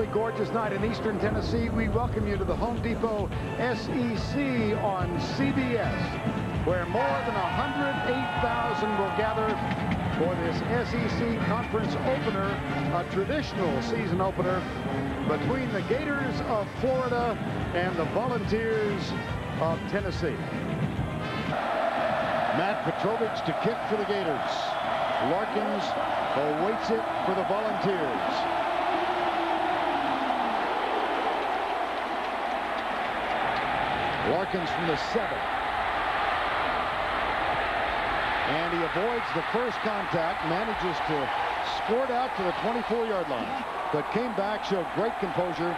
absolutely gorgeous night in Eastern Tennessee. We welcome you to the Home Depot SEC on CBS, where more than 108,000 will gather for this SEC conference opener, a traditional season opener between the Gators of Florida and the Volunteers of Tennessee. Matt Petrovich to kick for the Gators. Larkins awaits it for the Volunteers. Larkins from the 7. And he avoids the first contact, manages to squirt out to the 24-yard line, but came back, showed great composure,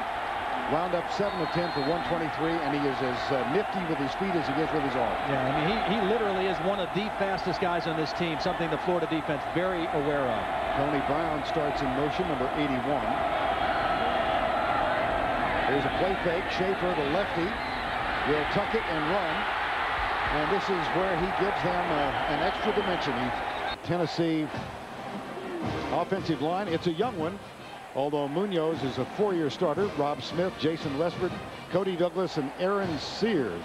wound up 7 of 10 for 123, and he is as nifty with his feet as he is with his arm. Yeah, I mean, he literally is one of the fastest guys on this team, something the Florida defense very aware of. Tony Brown starts in motion, number 81. There's a play fake. Schaefer, the lefty, will tuck it and run. And this is where he gives them an extra dimension. Tennessee offensive line, it's a young one, although Munoz is a 4-year starter. Rob Smith, Jason Resford, Cody Douglas, and Aaron Sears.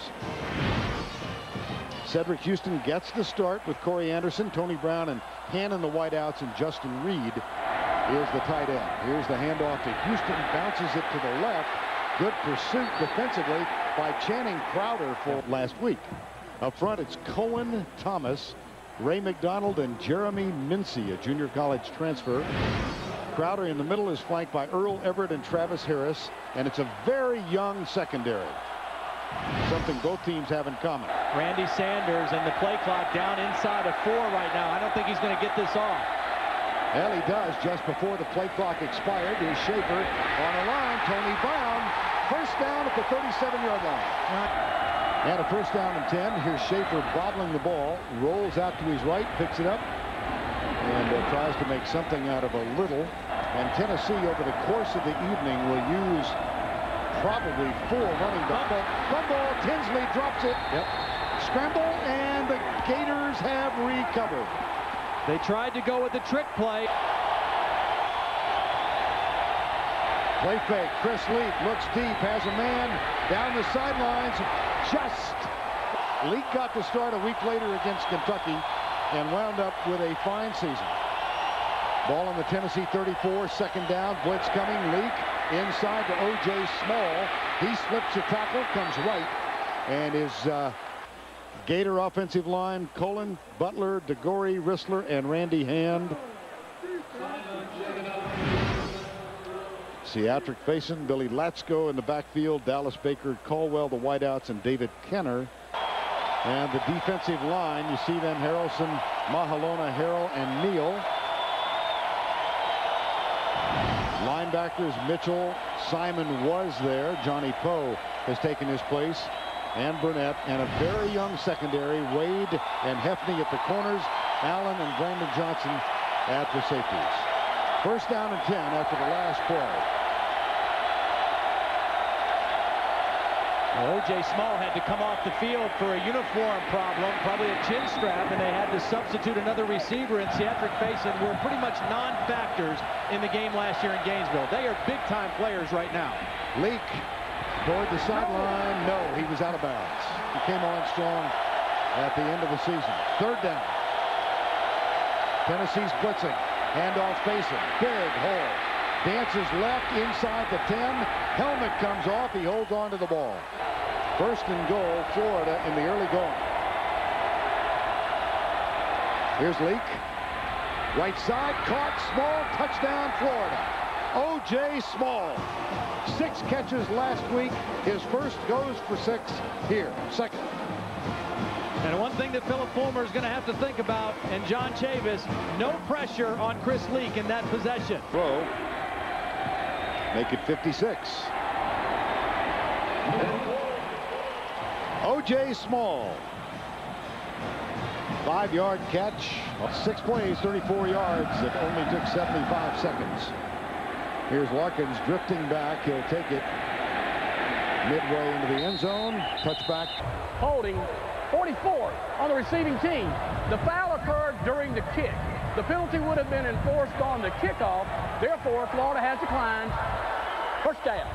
Cedric Houston gets the start with Corey Anderson, Tony Brown, and Han in the wideouts, and Justin Reed is the tight end. Here's the handoff to Houston, bounces it to the left. Good pursuit defensively by Channing Crowder for last week. Up front, it's Cohen Thomas, Ray McDonald, and Jeremy Mincy, a junior college transfer. Crowder in the middle is flanked by Earl Everett and Travis Harris, and it's a very young secondary. Something both teams have in common. Randy Sanders and the play clock down inside of 4 right now. I don't think he's going to get this off. Well, he does just before the play clock expired. Here's Schaefer on the line. Tony Brown, first down at the 37-yard line. And a first down and 10. Here's Schaefer bobbling the ball, rolls out to his right, picks it up, and tries to make something out of a little. And Tennessee, over the course of the evening, will use probably 4 running backs. Fumble, Tinsley drops it. Yep. Scramble, and the Gators have recovered. They tried to go with the trick play. Play fake. Chris Leak looks deep, has a man down the sidelines. Leak got to start a week later against Kentucky and wound up with a fine season. Ball on the Tennessee 34, second down, blitz coming. Leak inside to O.J. Small. He slips a tackle, comes right, and his Gator offensive line, Colin, Butler, DeGory, Rissler, and Randy Hand. Seatric Faison, Billy Latsko in the backfield, Dallas Baker, Caldwell, the wideouts, and David Kenner. And the defensive line, you see them, Harrelson, Mahalona, Harrell, and Neal. Linebackers, Mitchell, Simon was there. Johnny Poe has taken his place. And Burnett, and a very young secondary, Wade and Hefney at the corners, Allen and Brandon Johnson at the safeties. First down and 10 after the last play. O.J. Small had to come off the field for a uniform problem, probably a chin strap, and they had to substitute another receiver, and Seatric Faison were pretty much non-factors in the game last year in Gainesville. They are big-time players right now. Leak toward the sideline. No, he was out of bounds. He came on strong at the end of the season. Third down. Tennessee's blitzing. Handoff Faison. Big hole. Dances left inside the 10. Helmet comes off. He holds on to the ball. First and goal, Florida in the early going. Here's Leak. Right side, caught. Small, touchdown, Florida. O.J. Small. 6 catches last week. His first goes for 6 here. Second. And one thing that Philip Fulmer is going to have to think about, and John Chavis, no pressure on Chris Leak in that possession. Throw. Make it 56. O.J. Small. 5-yard catch. 6 plays, 34 yards. It only took 75 seconds. Here's Larkins drifting back. He'll take it midway into the end zone. Touchback. Holding 44 on the receiving team. The foul occurred during the kick. The penalty would have been enforced on the kickoff. Therefore, Florida has declined. First down.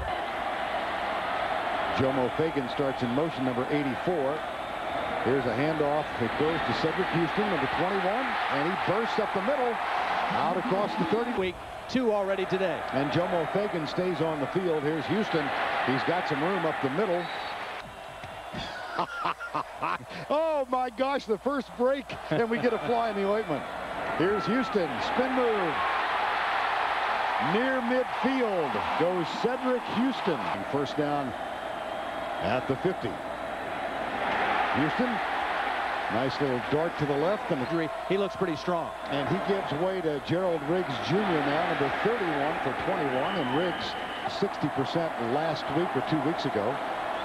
Jomo Fagan starts in motion, number 84. Here's a handoff. It goes to Cedric Houston, number 21, and he bursts up the middle, out across the 30. Week 2 already today. And Jomo Fagan stays on the field. Here's Houston. He's got some room up the middle. Oh my gosh, the first break, and we get a fly in the ointment. Here's Houston, spin move. Near midfield goes Cedric Houston. First down at the 50. Houston, nice little dart to the left. And he looks pretty strong. And he gives way to Gerald Riggs Jr. now, number 31 for 21. And Riggs 60% last week or 2 weeks ago.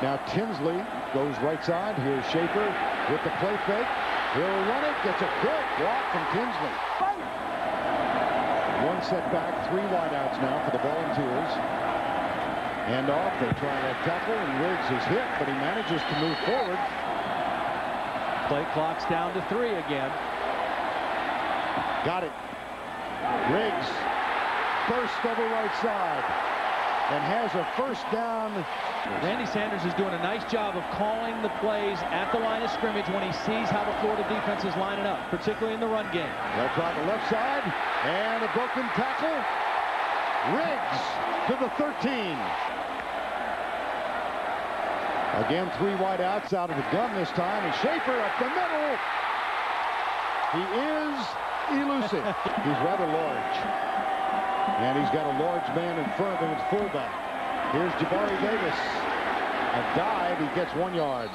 Now Tinsley goes right side. Here's Schaefer with the play fake. He'll run it. Gets a good block from Tinsley. One setback, 3 wideouts now for the Volunteers. Hand off. They try to tackle, and Riggs is hit, but he manages to move forward. Play clock's down to 3 again. Got it. Riggs burst over right side and has a first down. Randy Sanders is doing a nice job of calling the plays at the line of scrimmage when he sees how the Florida defense is lining up, particularly in the run game. They'll try the left side, and a broken tackle. Riggs to the 13. Again, 3 wideouts out of the gun this time, and Schaefer up the middle. He is elusive. He's rather large, and he's got a large man in front of him at fullback. Here's Jabari Davis. A dive, he gets 1 yard.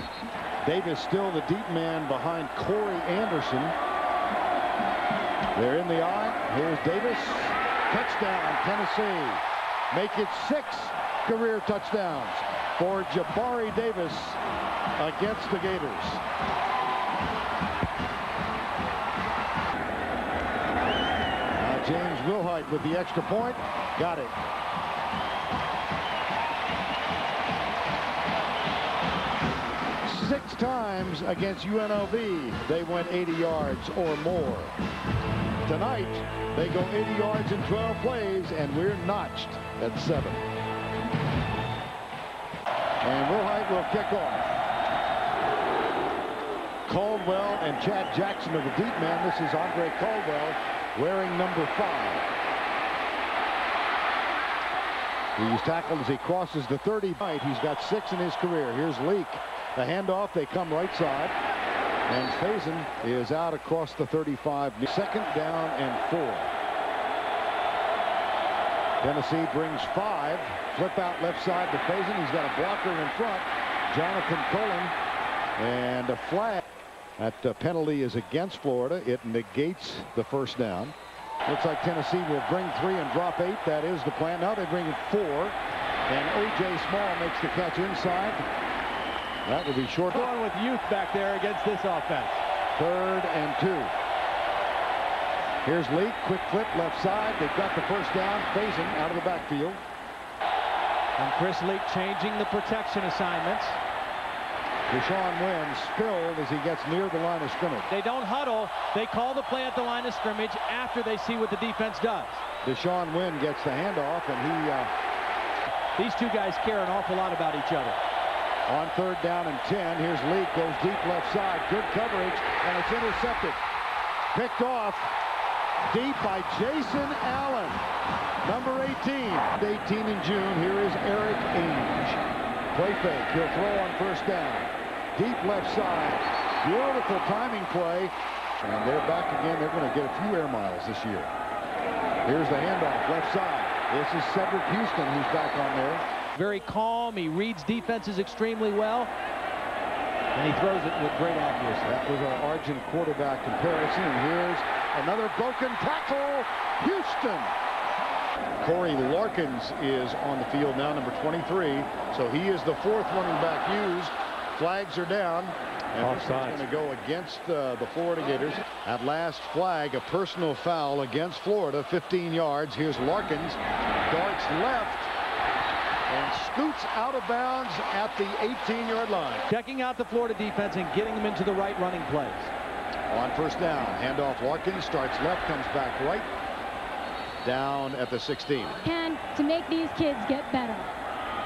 Davis still the deep man behind Corey Anderson. They're in the eye. Here's Davis. Touchdown, Tennessee. Make it 6 career touchdowns for Jabari Davis against the Gators. Now James Wilhite with the extra point. Got it. Six times against UNLV, they went 80 yards or more. Tonight, they go 80 yards in 12 plays, and we're notched at 7. And Wilhite will kick off. Caldwell and Chad Jackson are the deep man. This is Andre Caldwell wearing number 5. He's tackled as he crosses the 30. He's got 6 in his career. Here's Leak. The handoff, they come right side. And Faison is out across the 35. Second down and 4. Tennessee brings 5. Flip out left side to Faison. He's got a blocker in front. Jonathan Cullen. And a flag. That penalty is against Florida. It negates the first down. Looks like Tennessee will bring 3 and drop 8. That is the plan. Now they bring 4. And O.J. Small makes the catch inside. That will be short. Going with youth back there against this offense. 3rd and 2. Here's Leak. Quick flip left side. They've got the first down. Faison out of the backfield. And Chris Leak changing the protection assignments. Deshaun Wynn spilled as he gets near the line of scrimmage. They don't huddle. They call the play at the line of scrimmage after they see what the defense does. Deshaun Wynn gets the handoff, and these two guys care an awful lot about each other. On 3rd down and 10, here's Leak, goes deep left side. Good coverage, and it's intercepted. Picked off deep by Jason Allen, number 18. 18 in June. Here is Eric Ainge. Play fake. He'll throw on first down. Deep left side. Beautiful timing play. And they're back again. They're going to get a few air miles this year. Here's the handoff left side. This is Cedric Houston who's back on there. Very calm. He reads defenses extremely well. And he throws it with great accuracy. That was our Argent quarterback comparison. And here's another broken tackle. Houston. Corey Larkins is on the field now, number 23. So he is the 4th running back used. Flags are down. And offside is going to go against the Florida Gators. At last flag, a personal foul against Florida, 15 yards. Here's Larkins. Darts left. And scoots out of bounds at the 18-yard line. Checking out the Florida defense and getting them into the right running plays. On first down, handoff Larkins, starts left, comes back right. Down at the 16. to make these kids get better.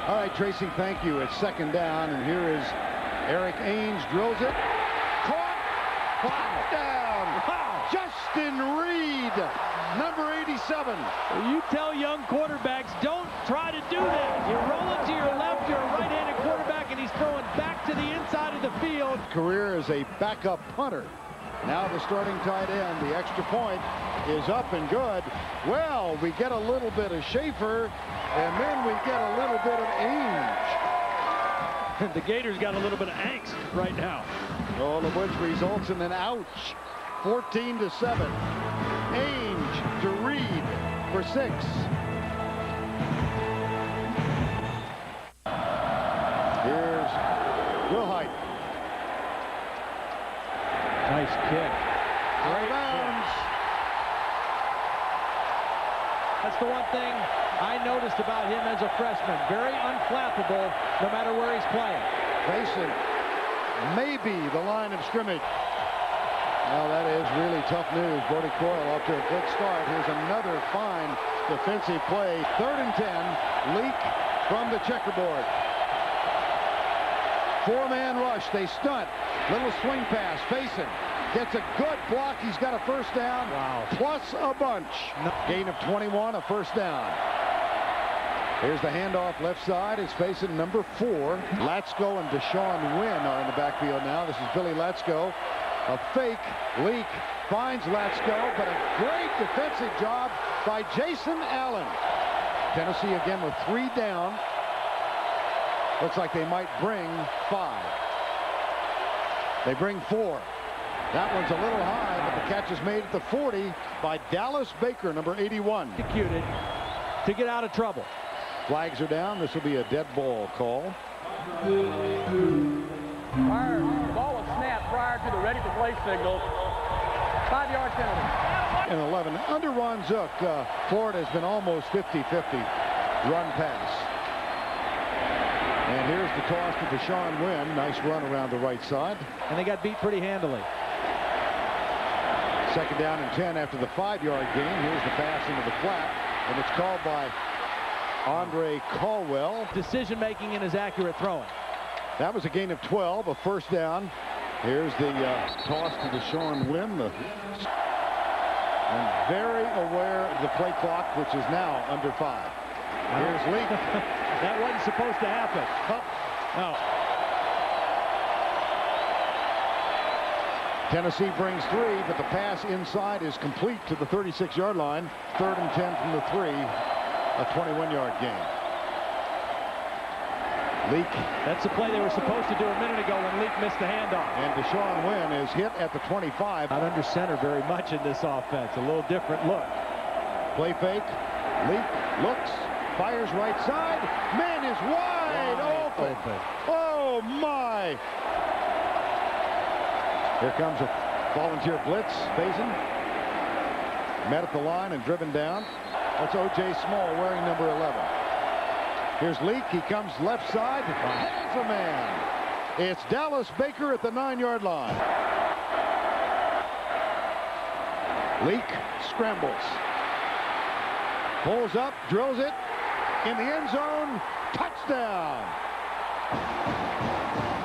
All right, Tracy, thank you. It's second down, and here is Eric Ainge, drills it. Caught. Touchdown. Wow. Justin Reed, number 87. You tell young quarterbacks, don't try to do that. You roll it to your left, you're a right-handed quarterback, and he's throwing back to the inside of the field. Career as a backup punter. Now the starting tight end. The extra point is up and good. Well, we get a little bit of Schaefer, and then we get a little bit of Ainge. The Gators got a little bit of angst right now. All of which results in an ouch. 14-7. Ainge to Reed for 6. Here's Wilhite. Nice kick. Great bounds. That's the one thing I noticed about him as a freshman. Very unflappable no matter where he's playing. Facing maybe the line of scrimmage. Well, that is really tough news. Brody Coyle off to a good start. Here's another fine defensive play. 3rd and 10. Leak from the checkerboard. 4-man rush. They stunt. Little swing pass. Facing. Gets a good block. He's got a first down. Wow. Plus a bunch. Gain of 21. A first down. Here's the handoff left side. It's facing number 4. Latsko and Deshaun Wynn are in the backfield now. This is Billy Latsko. A fake. Leak finds Latsko, but a great defensive job by Jason Allen. Tennessee again with 3 down. Looks like they might bring 5. They bring 4. That one's a little high, but the catch is made at the 40 by Dallas Baker, number 81. Executed to get out of trouble. Flags are down. This will be a dead ball call. The ball was snapped prior to the ready-to-play signal. 5-yard penalty. And 11. Under Ron Zook, Florida has been almost 50-50 run pass. And here's the toss to Deshaun Wynn. Nice run around the right side. And they got beat pretty handily. 2nd down and 10 after the 5-yard gain. Here's the pass into the flat, and it's called by Andre Caldwell. Decision-making and his accurate throwing. That was a gain of 12, a first down. Here's the toss to Deshaun Wynn. And very aware of the play clock, which is now under 5. Here's Leak. That wasn't supposed to happen. Oh. Tennessee brings 3, but the pass inside is complete to the 36-yard line. 3rd and 10 from the 3, a 21-yard gain. Leak. That's the play they were supposed to do a minute ago when Leak missed the handoff. And Deshaun Wynn is hit at the 25. Not under center very much in this offense. A little different look. Play fake. Leak looks. Fires right side. Man is wide open. Oh, my. Here comes a volunteer blitz. Faison. Met at the line and driven down. That's O.J. Small wearing number 11. Here's Leak. He comes left side. Has a man. It's Dallas Baker at the 9-yard line. Leak scrambles. Pulls up, drills it. In the end zone. Touchdown.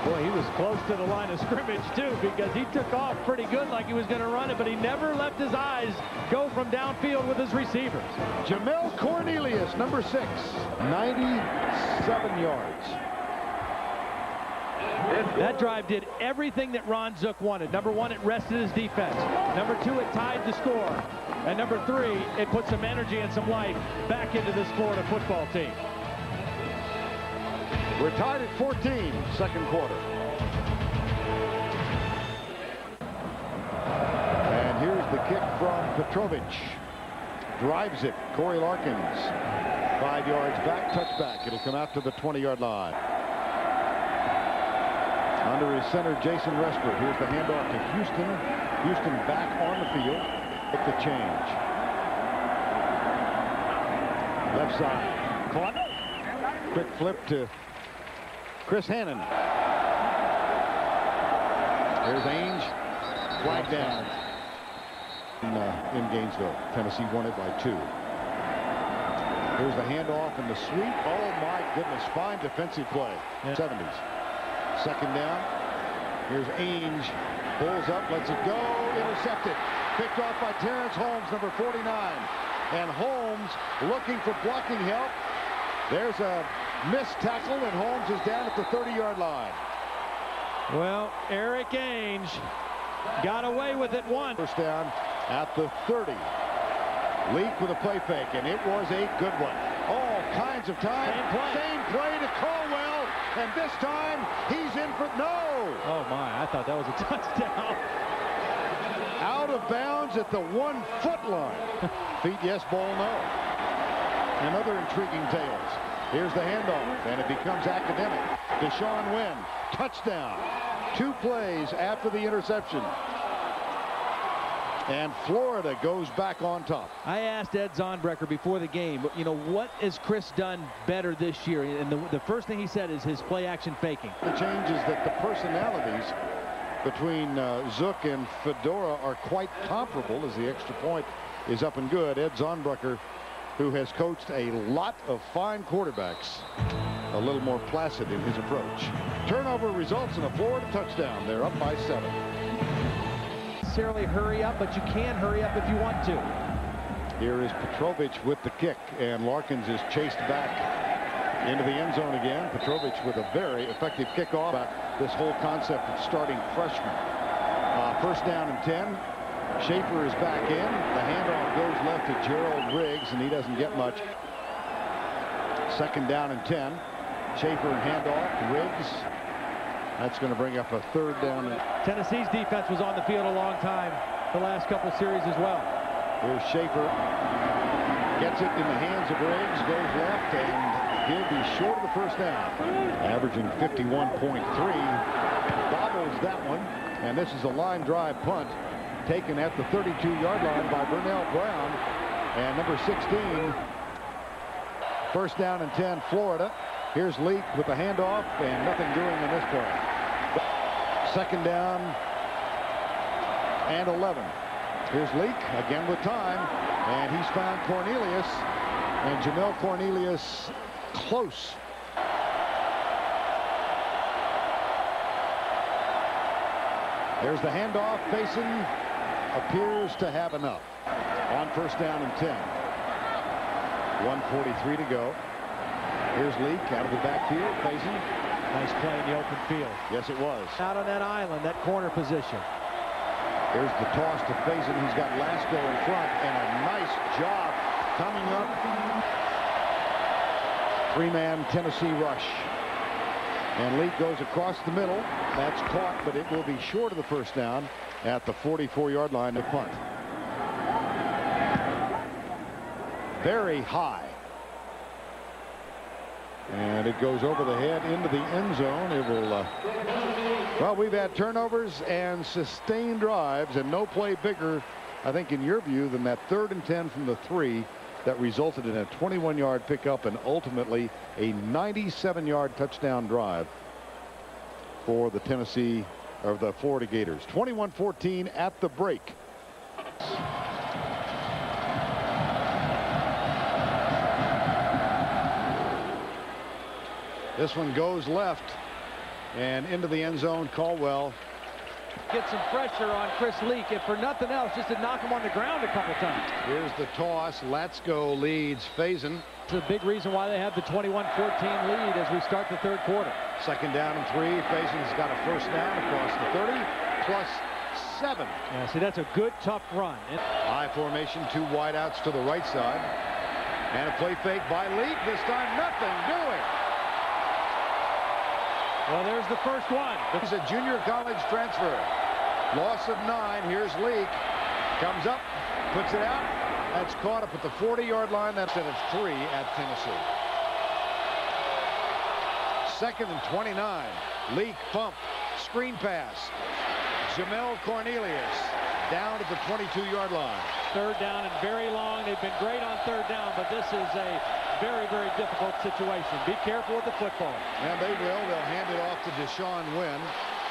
Boy, he was close to the line of scrimmage, too, because he took off pretty good like he was going to run it, but he never let his eyes go from downfield with his receivers. Jamel Cornelius, number 6, 97 yards. That drive did everything that Ron Zook wanted. Number 1, it rested his defense. Number 2, it tied the score. And number 3, it put some energy and some life back into this Florida football team. We're tied at 14, second quarter. And here's the kick from Petrovich. Drives it. Corey Larkins. 5 yards back, touchback. It'll come out to the 20-yard line. Under his center, Jason Restford. Here's the handoff to Houston. Houston back on the field. With the change. Left side. Caught. Quick flip to Chris Hannon. There's Ainge. Flag down. In Gainesville. Tennessee won it by 2. Here's the handoff and the sweep. Oh, my goodness. Fine defensive play. Yeah. 70s. Second down. Here's Ainge. Pulls up, lets it go. Intercepted. Picked off by Terrence Holmes, number 49. And Holmes looking for blocking help. There's a missed tackle, and Holmes is down at the 30-yard line. Well, Eric Ainge got away with it once. First down at the 30. Leak with a play fake, and it was a good one. All kinds of time. Same play to Caldwell, and this time he's in for no. Oh my, I thought that was a touchdown. Out of bounds at the 1-foot line. Feet yes, ball no. And other intriguing tales. Here's the handoff, and it becomes academic. Deshaun Wynn, touchdown. 2 plays after the interception. And Florida goes back on top. I asked Ed Zonbrecker before the game, you know, what has Chris done better this year? And the first thing he said is his play action faking. The change is that the personalities between Zook and Fedora are quite comparable as the extra point is up and good. Ed Zonbrecker, who has coached a lot of fine quarterbacks, a little more placid in his approach. Turnover results in a Florida touchdown. They're up by 7. Necessarily hurry up, but you can hurry up if you want to. Here is Petrovich with the kick, and Larkins is chased back into the end zone again. Petrovich with a very effective kickoff. This whole concept of starting freshmen. First down and 10. Schaefer is back in. The handoff goes left to Gerald Riggs, and he doesn't get much. Second down and 10. Schaefer and handoff. Riggs. That's going to bring up a third down. Tennessee's defense was on the field a long time the last couple series as well. Here's Schaefer. Gets it in the hands of Riggs. Goes left, and he'll be short of the first down. Averaging 51.3. Bobbles that one. And this is a line drive punt taken at the 32-yard line by Burnell Brown. And number 16. First down and 10, Florida. Here's Leak with the handoff, and nothing doing in this play. Second down and 11. Here's Leak again with time, and he's found Cornelius, and Jamel Cornelius close. There's the handoff. Faison appears to have enough on first down and 10. 1:43 to go. Here's Leak out of the backfield. Faison. Nice play in the open field. Yes, it was. Out on that island, that corner position. Here's the toss to Faison. He's got Lasco in front, and a nice job coming up. 3-man Tennessee rush. And Leak goes across the middle. That's caught, but it will be short of the first down at the 44-yard line to punt. Very high. And it goes over the head into the end zone. It will, well, we've had turnovers and sustained drives, and no play bigger, I think, in your view, than that 3rd and 10 from the 3 that resulted in a 21-yard pickup and ultimately a 97-yard touchdown drive for the Tennessee, or the Florida Gators. 21-14 at the break. This one goes left and into the end zone. Caldwell Get some pressure on Chris Leak, if for nothing else, just to knock him on the ground a couple times. Here's the toss. Latsko leads Faison. It's a big reason why they have the 21-14 lead as we start the 3rd quarter. Second down and 3. Faison's got a first down across the 30 plus 7. Yeah, see, that's a good, tough run. High formation, 2 wideouts to the right side. And a play fake by Leak. This time, nothing doing. Well, there's the first one. He's a junior college transfer. Loss of 9. Here's Leak. Comes up, puts it out. That's caught up at the 40-yard line. That's at 3 at Tennessee. 2nd and 29. Leak pump. Screen pass. Jamel Cornelius down to the 22-yard line. 3rd down and very long. They've been great on 3rd down, but this is a very, very difficult situation. Be careful with the football. And they will. They'll hand it off to Deshaun Wynn.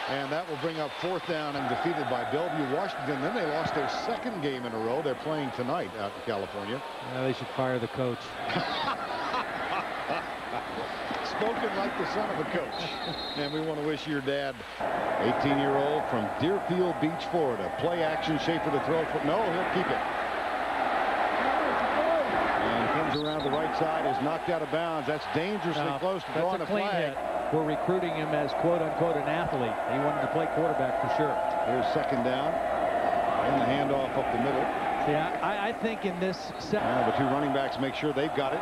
And that will bring up 4th down and defeated by Bellevue, Washington. Then they lost their 2nd game in a row. They're playing tonight out in California. Yeah, they should fire the coach. Spoken like the son of a coach. And we want to wish your dad, 18-year-old from Deerfield Beach, Florida. Play action, Schaefer to throw. No, he'll keep it. And comes around the right side, is knocked out of bounds. That's dangerously close to drawing a clean flag. hit. We're recruiting him as quote-unquote an athlete. He wanted to play quarterback for sure. Here's 2nd down. And the handoff up the middle. Yeah, I think in this set. The 2 running backs make sure they've got it.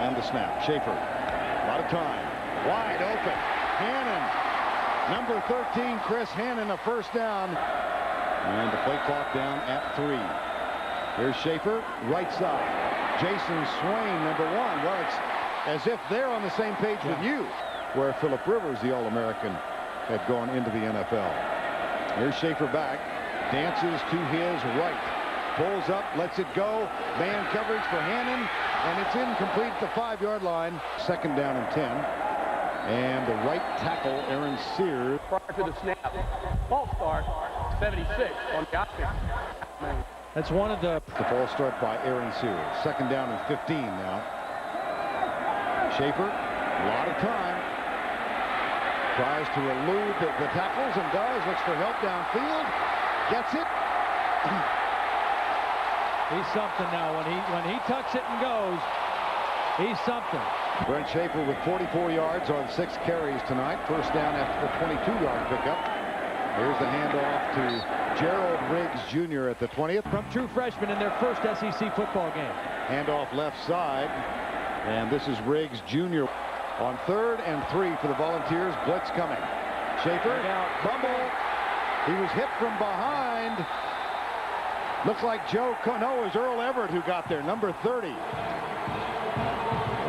And the snap. Schaefer. A lot of time. Wide open. Hannon. Number 13, Chris Hannon, a 1st down. And the play clock down at 3. Here's Schaefer. Right side. Jason Swain, number 1. Well, it's as if they're on the same page with you, where Phillip Rivers, the All-American, had gone into the NFL. Here's Schaefer back, dances to his right, pulls up, lets it go, man coverage for Hannon, and it's incomplete at the 5-yard line. 2nd down and 10. And the right tackle, Aaron Sears. Prior to the snap, false start, 76 on the offense. That's one of the false start by Aaron Sears. 2nd down and 15 now. Schaefer, a lot of time, tries to elude the tackles and does. Looks for help downfield, gets it. He's something now. When he tucks it and goes, he's something. Brent Schaefer with 44 yards on 6 carries tonight. 1st down after the 22-yard pickup. Here's the handoff to Gerald Riggs Jr. at the 20th. From true freshmen in their first SEC football game. Handoff left side. And this is Riggs Jr. on 3rd and 3 for the Volunteers. Blitz coming. Schaefer, fumble. He was hit from behind. Looks like Joe Cano. It was Earl Everett who got there, number 30.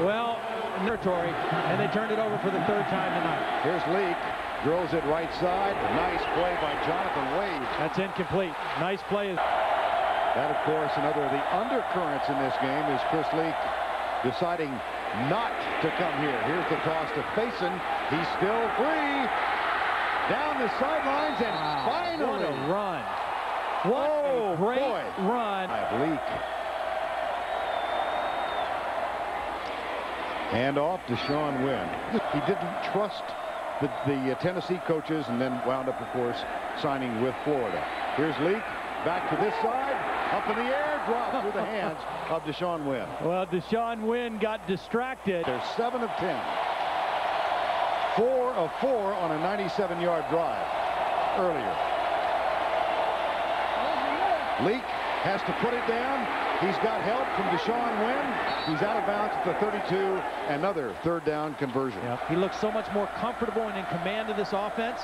Well, territory, and they turned it over for the 3rd time tonight. Here's Leak. Drills it right side. Nice play by Jonathan Wade. That's incomplete. Nice play. That, of course, another of the undercurrents in this game is Chris Leak deciding not to come here. Here's the toss to Faison. He's still free. Down the sidelines and finally. What a run. What a great run. Leak. And off to Sean Wynn. He didn't trust the Tennessee coaches and then wound up, of course, signing with Florida. Here's Leak. Back to this side. Up in the air, dropped through the hands of Deshaun Wynn. Well, Deshaun Wynn got distracted. They're 7 of 10. 4 of 4 on a 97-yard drive earlier. Leak has to put it down. He's got help from Deshaun Wynn. He's out of bounds at the 32. Another 3rd down conversion. Yep. He looks so much more comfortable and in command of this offense.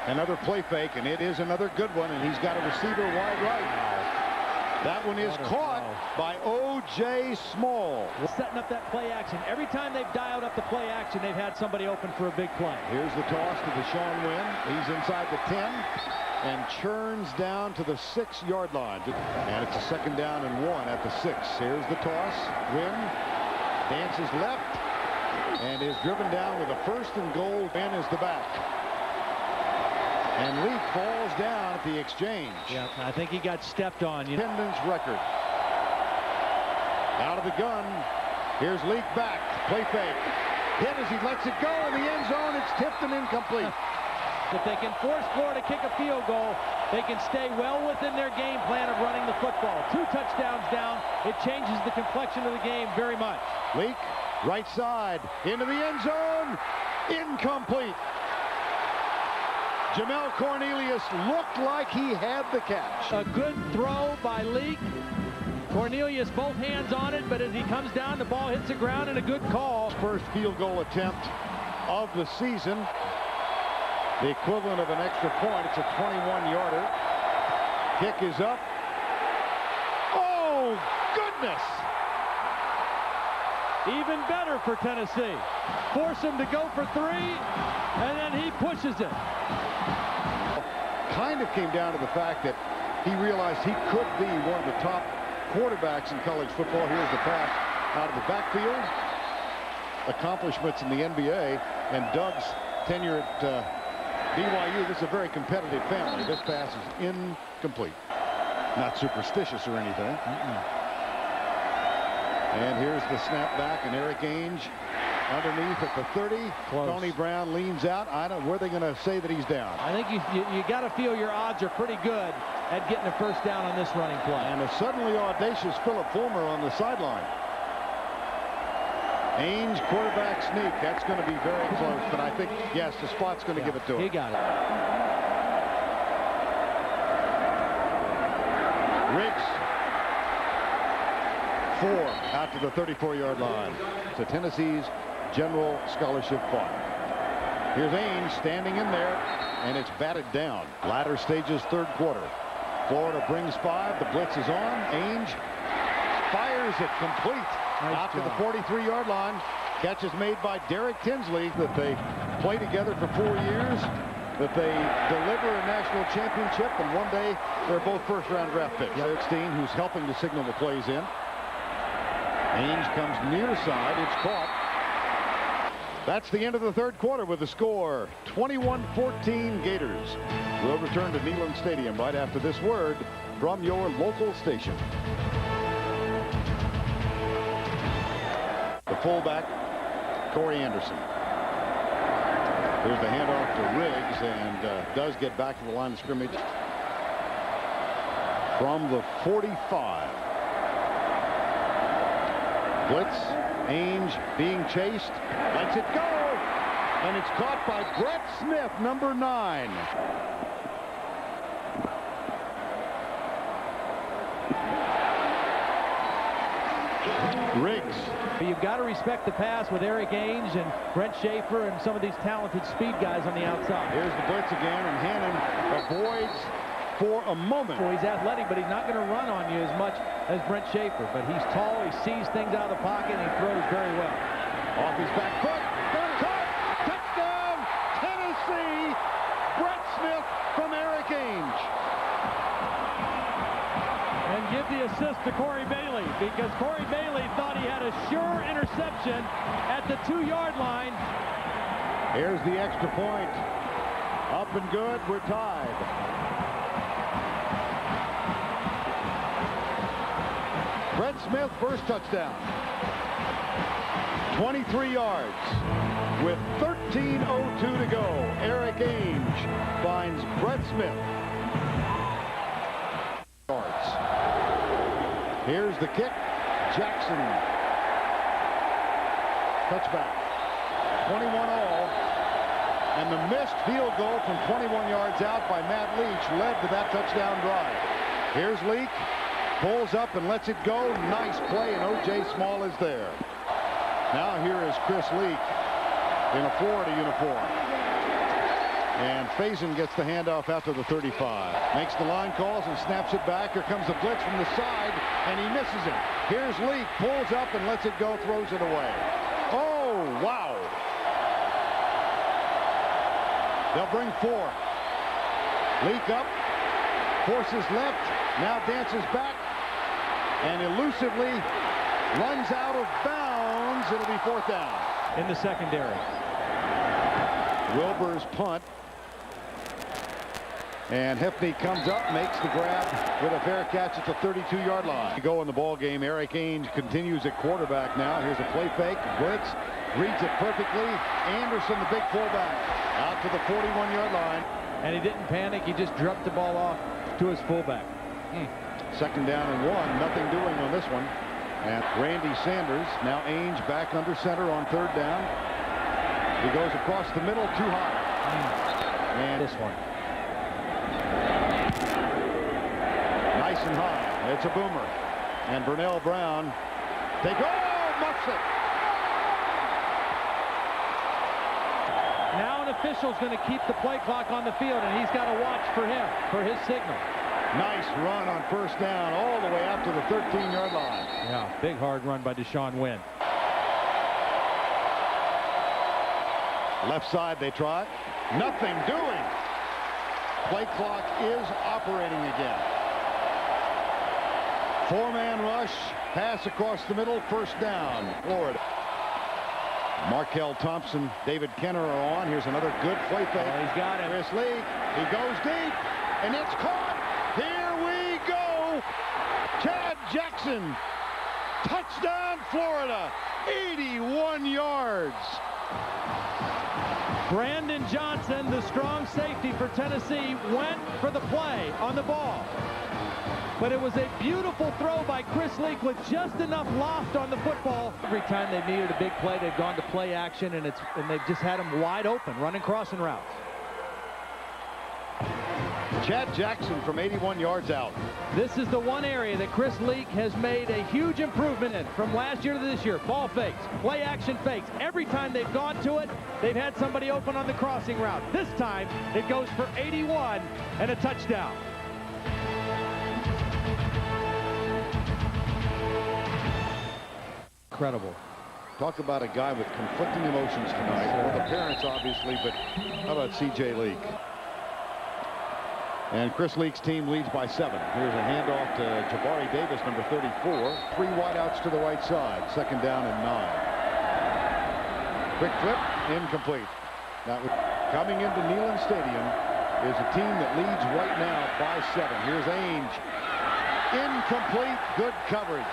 Another play fake, and it is another good one, and he's got a receiver wide right. That one is caught by O.J. Small. Setting up that play action. Every time they've dialed up the play action, they've had somebody open for a big play. Here's the toss to Deshaun Wynn. He's inside the 10 and churns down to the 6-yard line. And it's a 2nd down and 1 at the 6. Here's the toss. Wynn dances left and is driven down with a 1st and goal. Wynn is the back. And Leak falls down at the exchange. Yeah, I think he got stepped on. Attendance record. Out of the gun. Here's Leak back. Play fake. Hit as he lets it go in the end zone. It's tipped and incomplete. If they can force Florida to kick a field goal, they can stay well within their game plan of running the football. 2 touchdowns down. It changes the complexion of the game very much. Leak, right side, into the end zone. Incomplete. Jamel Cornelius looked like he had the catch. A good throw by Leak. Cornelius both hands on it, but as he comes down, the ball hits the ground, and a good call. First field goal attempt of the season. The equivalent of an extra point. It's a 21-yarder. Kick is up. Oh, goodness! Even better for Tennessee. Force him to go for 3, and then he pushes it. Kind of came down to the fact that he realized he could be one of the top quarterbacks in college football. Here's the pass out of the backfield. Accomplishments in the NBA, and Doug's tenure at BYU. This is a very competitive family. This pass is incomplete. Not superstitious or anything. And here's the snap back, and Eric Ainge underneath at the 30. Close. Tony Brown leans out. I don't. Where are they going to say that he's down? I think you got to feel your odds are pretty good at getting a first down on this running play. And a suddenly audacious Philip Fulmer on the sideline. Ainge quarterback sneak. That's going to be very close, but I think, yes, the spot's going to give it to him. He got it. Riggs. 4 out to the 34-yard line. To Tennessee's General Scholarship Fund. Here's Ainge standing in there, and it's batted down. Latter stages, third quarter. Florida brings 5. The blitz is on. Ainge fires it complete. Nice out job. to the 43-yard line. Catch is made by Derek Tinsley, that they play together for 4 years, that they deliver a national championship, and one day they're both first-round draft picks. Steen, who's helping to signal the plays in. Ainge comes near side. It's caught. That's the end of the third quarter with the score 21-14 Gators. We'll return to Neyland Stadium right after this word from your local station. The fullback, Corey Anderson. Here's the handoff to Riggs, and does get back to the line of scrimmage from the 45. Blitz, Ainge being chased, lets it go, and it's caught by Brett Smith, number 9. Riggs. You've got to respect the pass with Eric Ainge and Brent Schaefer and some of these talented speed guys on the outside. Here's the blitz again, and Hannon avoids for a moment. Well, he's athletic, but he's not going to run on you as much as Brent Schaefer. But he's tall, he sees things out of the pocket, and he throws very well. Off his back foot, caught, touchdown, Tennessee! Brett Smith from Eric Ainge. And give the assist to Corey Bailey, because Corey Bailey thought he had a sure interception at the 2-yard line. Here's the extra point. Up and good, we're tied. Brett Smith, first touchdown. 23 yards with 13:02 to go. Eric Ainge finds Brett Smith. Yards. Here's the kick. Jackson. Touchback. 21 all. And the missed field goal from 21 yards out by Matt Leach led to that touchdown drive. Here's Leak. Pulls up and lets it go. Nice play, and O.J. Small is there. Now here is Chris Leak in a Florida uniform. And Faison gets the handoff out to the 35. Makes the line calls and snaps it back. Here comes the blitz from the side, and he misses it. Here's Leak. Pulls up and lets it go, throws it away. Oh, wow. They'll bring 4. Leak up. Forces left. Now dances back. And elusively runs out of bounds. It'll be 4th down. In the secondary. Wilbur's punt. And Hefney comes up, makes the grab with a fair catch at the 32-yard line. Go in the ball game. Eric Ainge continues at quarterback now. Here's a play fake. Blitz reads it perfectly. Anderson, the big fullback, out to the 41-yard line. And he didn't panic. He just dropped the ball off to his fullback. 2nd down and 1. Nothing doing on this one. And Randy Sanders. Now Ainge back under center on 3rd down. He goes across the middle, too high. And This one. Nice and high. It's a boomer. And Vernell Brown. Muffs it. Now an official's going to keep the play clock on the field, and he's got to watch for him, for his signal. Nice run on 1st down all the way up to the 13-yard line. Yeah, big hard run by Deshaun Wynn. Left side they try. Nothing doing. Play clock is operating again. 4-man rush. Pass across the middle. 1st down. Florida. Markel Thompson, David Kenner are on. Here's another good play fake. Oh, he's got it. Chris Leak, he goes deep, and it's caught. Here we go. Chad Jackson, touchdown Florida, 81 yards. Brandon Johnson, the strong safety for Tennessee, went for the play on the ball. But it was a beautiful throw by Chris Leak with just enough loft on the football. Every time they needed a big play, they've gone to play action, and they've just had him wide open, running crossing routes. Chad Jackson from 81 yards out. This is the one area that Chris Leak has made a huge improvement in from last year to this year. Ball fakes, play action fakes. Every time they've gone to it, they've had somebody open on the crossing route. This time, it goes for 81 and a touchdown. Incredible. Talk about a guy with conflicting emotions tonight. Well, the parents, obviously, but how about C.J. Leak? And Chris Leak's team leads by 7. Here's a handoff to Jabari Davis, number 34. 3 wideouts to the right side. 2nd down and 9. Quick flip, incomplete. Now, coming into Neyland Stadium is a team that leads right now by 7. Here's Ainge. Incomplete, good coverage.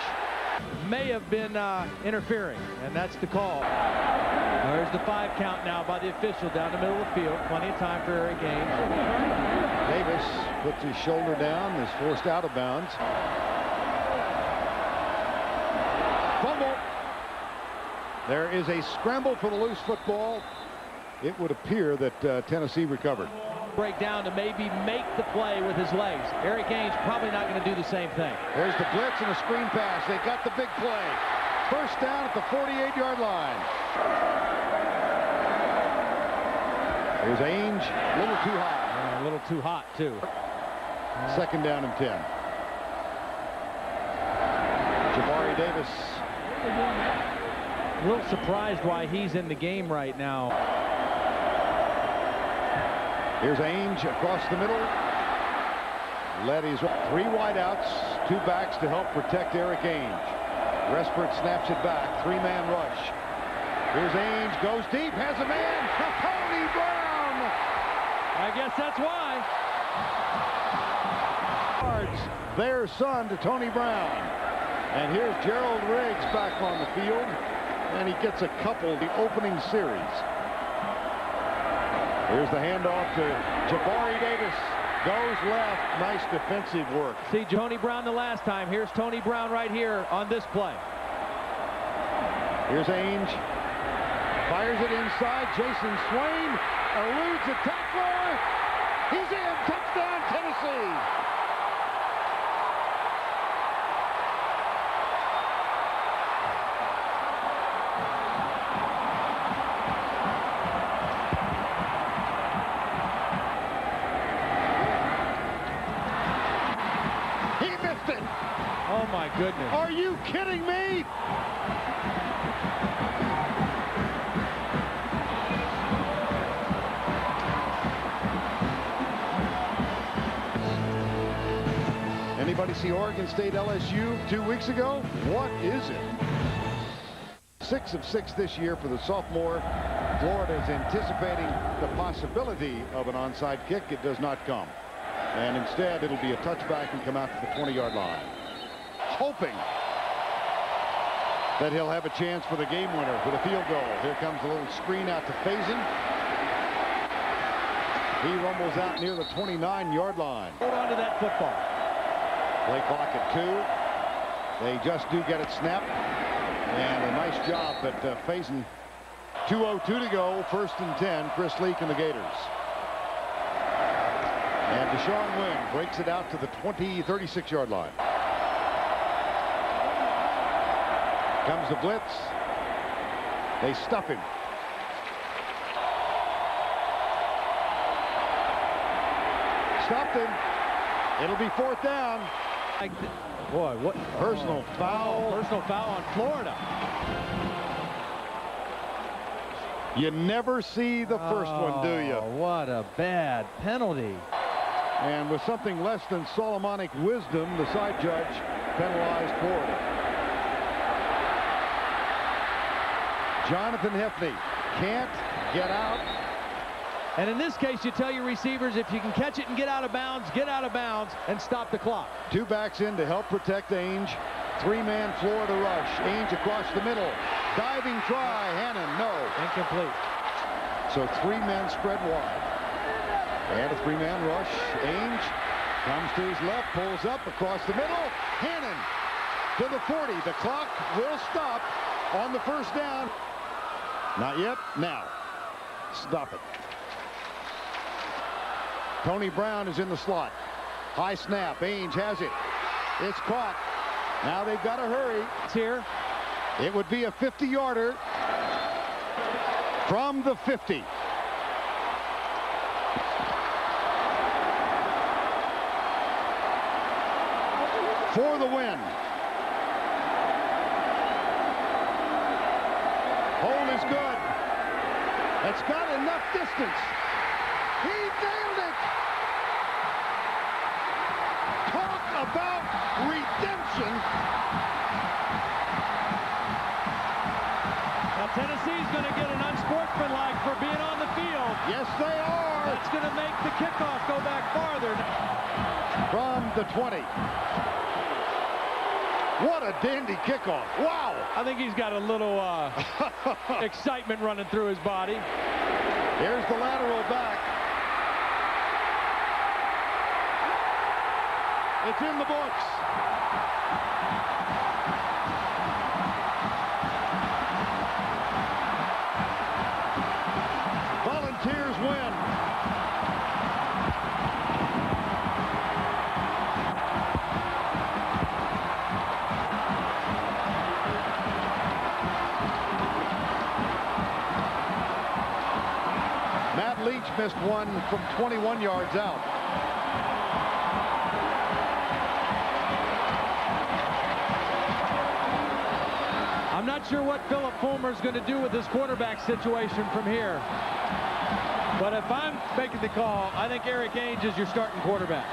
May have been interfering, and that's the call. There's the 5 count now by the official down the middle of the field. Plenty of time for Eric Gaines. Davis puts his shoulder down, is forced out of bounds. Fumble. There is a scramble for the loose football. It would appear that Tennessee recovered. Break down to maybe make the play with his legs. Eric Gaines probably not going to do the same thing. There's the blitz and a screen pass. They got the big play. First down at the 48-yard line. Here's Ainge, a little too high. A little too hot, too. 2nd down and 10. Jabari Davis. A little surprised why he's in the game right now. Here's Ainge across the middle. Letty's 3 wideouts, 2 backs to help protect Eric Ainge. Respert snaps it back. 3-man rush. Here's Ainge, goes deep, has a man. Tony Brown. I guess that's why. Yards, their son to Tony Brown. And here's Gerald Riggs back on the field. And he gets a couple the opening series. Here's the handoff to Jabari Davis. Goes left. Nice defensive work. See Tony Brown the last time. Here's Tony Brown right here on this play. Here's Ainge. Fires it inside. Jason Swain eludes a tackler. He's in. Touchdown, Tennessee. Oh my goodness. Are you kidding me? Anybody see Oregon State LSU 2 weeks ago? What is it? 6 of 6 this year for the sophomore. Florida is anticipating the possibility of an onside kick. It does not come. And instead, it'll be a touchback and come out to the 20-yard line. Hoping that he'll have a chance for the game winner for the field goal. Here comes a little screen out to Faison. He rumbles out near the 29-yard line. Hold on to that football. Play clock at 2. They just do get it snapped. And a nice job, but Faison. 2:02 to go. 1st and 10. Chris Leak and the Gators. And Deshaun Wynn breaks it out to the 36-yard line. Comes the blitz. They stuff him. Stopped him. It'll be 4th down. Boy, what Personal foul. Personal foul on Florida. You never see the first one, do you? What a bad penalty. And with something less than Solomonic wisdom, the side judge penalized Florida. Jonathan Hefney can't get out. And in this case, you tell your receivers, if you can catch it and get out of bounds and stop the clock. 2 backs in to help protect Ainge. 3-man Florida rush. Ainge across the middle. Diving try. Hannon, no. Incomplete. So 3 men spread wide. And a 3-man rush. Ainge comes to his left, pulls up across the middle. Hannon to the 40. The clock will stop on the first down. Not yet. Now. Stop it. Tony Brown is in the slot. High snap. Ainge has it. It's caught. Now they've got to hurry. It's here. It would be a 50-yarder from the 50. For the win. Hold is good. It's got enough distance. He nailed it. Talk about redemption. Now Tennessee's going to get an unsportsmanlike for being on the field. Yes, they are. That's going to make the kickoff go back farther. From the 20. What a dandy kickoff. Wow. I think he's got a little excitement running through his body. Here's the lateral back. It's in the books. Volunteers win. Matt Leach missed one from 21 yards out. I'm not sure what Philip Fulmer's going to do with his quarterback situation from here. But if I'm making the call, I think Eric Ainge is your starting quarterback.